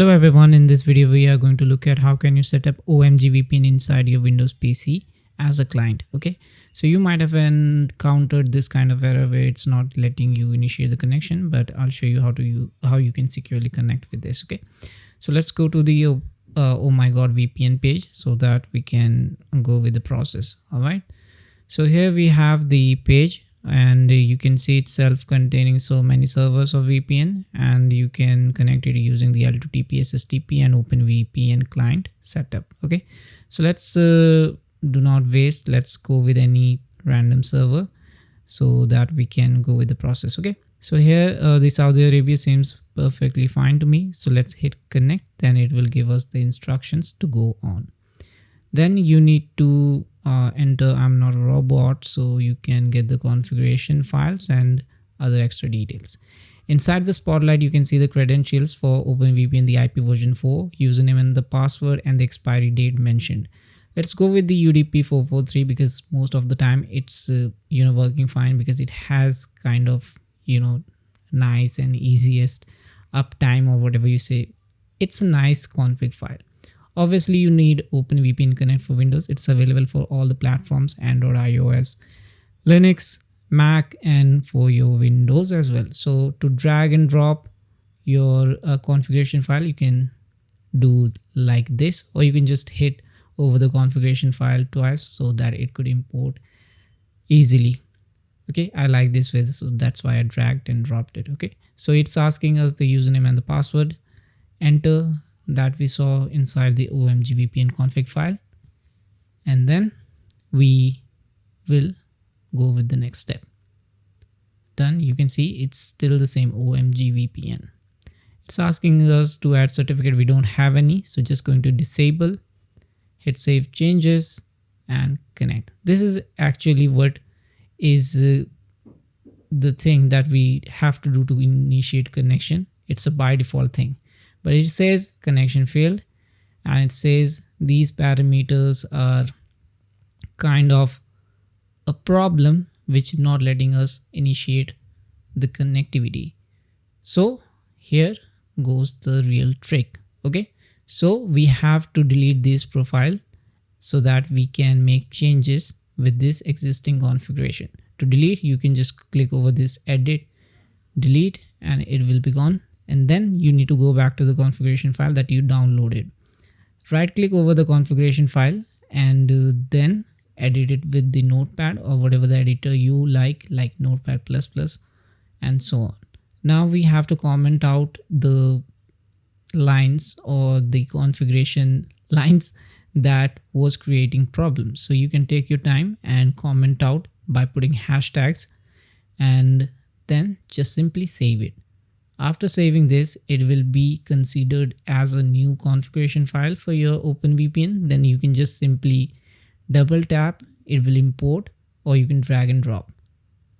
Hello everyone, in this video we are going to look at how can you set up OMGVPN inside your Windows PC as a client. Okay, so you might have encountered this kind of error where it's not letting you initiate the connection, but I'll show you how you can securely connect with this. Okay, so let's go to the Oh My God VPN page so that we can go with the process. All right, so here we have the page, and you can see it's self-containing so many servers of VPN, and you can connect it using the L2TP, SSTP and OpenVPN client setup. Okay, so let's do not waste, let's go with any random server so that we can go with the process. Okay, so here the Saudi Arabia seems perfectly fine to me, so let's hit connect. Then it will give us the instructions to go on. Then you need to enter I'm not a robot, so you can get the configuration files and other extra details. Inside the spotlight you can see the credentials for OpenVPN, the IP version 4, username and the password, and the expiry date mentioned. Let's go with the UDP 443 because most of the time it's working fine, because it has kind of nice and easiest uptime, or whatever you say. It's a nice config file. Obviously you need OpenVPN Connect for Windows. It's available for all the platforms: Android, iOS, Linux, Mac, and for your Windows as well. So to drag and drop your configuration file, you can do like this, or you can just hit over the configuration file twice so that it could import easily. Okay, I like this way, so that's why I dragged and dropped it. Okay, so it's asking us the username and the password. Enter that we saw inside the OMGVPN config file, and then we will go with the next step. Done. You can see it's still the same OMGVPN. It's asking us to add certificate. We don't have any, so just going to disable, hit save changes and connect. This is actually what is the thing that we have to do to initiate connection. It's a by default thing. But it says connection failed, and it says these parameters are kind of a problem which is not letting us initiate the connectivity. So here goes the real trick. Okay, so we have to delete this profile so that we can make changes with this existing configuration. To delete, you can just click over this edit, delete, and it will be gone. And then you need to go back to the configuration file that you downloaded. Right click over the configuration file and then edit it with the notepad or whatever the editor you like notepad++ and so on. Now we have to comment out the lines or the configuration lines that was creating problems. So you can take your time and comment out by putting hashtags, and then just simply save it. After saving this, it will be considered as a new configuration file for your OpenVPN. Then you can just simply double tap, it will import, or you can drag and drop.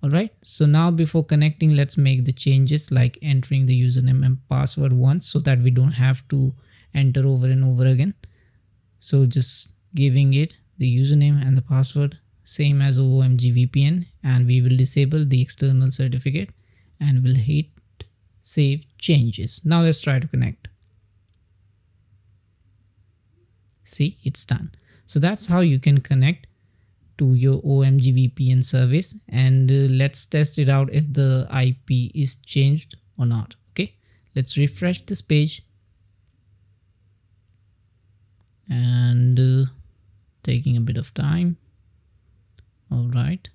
Alright, so now before connecting, let's make the changes like entering the username and password once so that we don't have to enter over and over again. So just giving it the username and the password, same as OMGVPN, and we will disable the external certificate and we'll hit save changes. Now let's try to connect. See, it's done. So that's how you can connect to your OMGVPN service, and let's test it out if the IP is changed or not. Okay, let's refresh this page, and taking a bit of time. All right,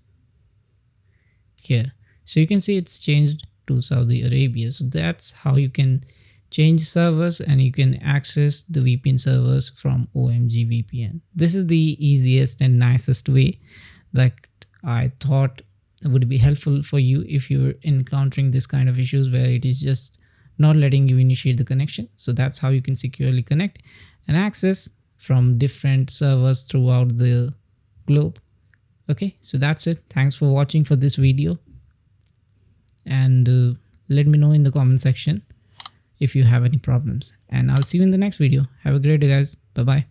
here, so you can see it's changed to Saudi Arabia. So that's how you can change servers and you can access the VPN servers from OMGVPN. This is the easiest and nicest way that I thought would be helpful for you if you're encountering this kind of issues where it is just not letting you initiate the connection. So that's how you can securely connect and access from different servers throughout the globe. Okay, so that's it. Thanks for watching for this video, and let me know in the comment section if you have any problems, and I'll see you in the next video. Have a great day, guys. Bye bye.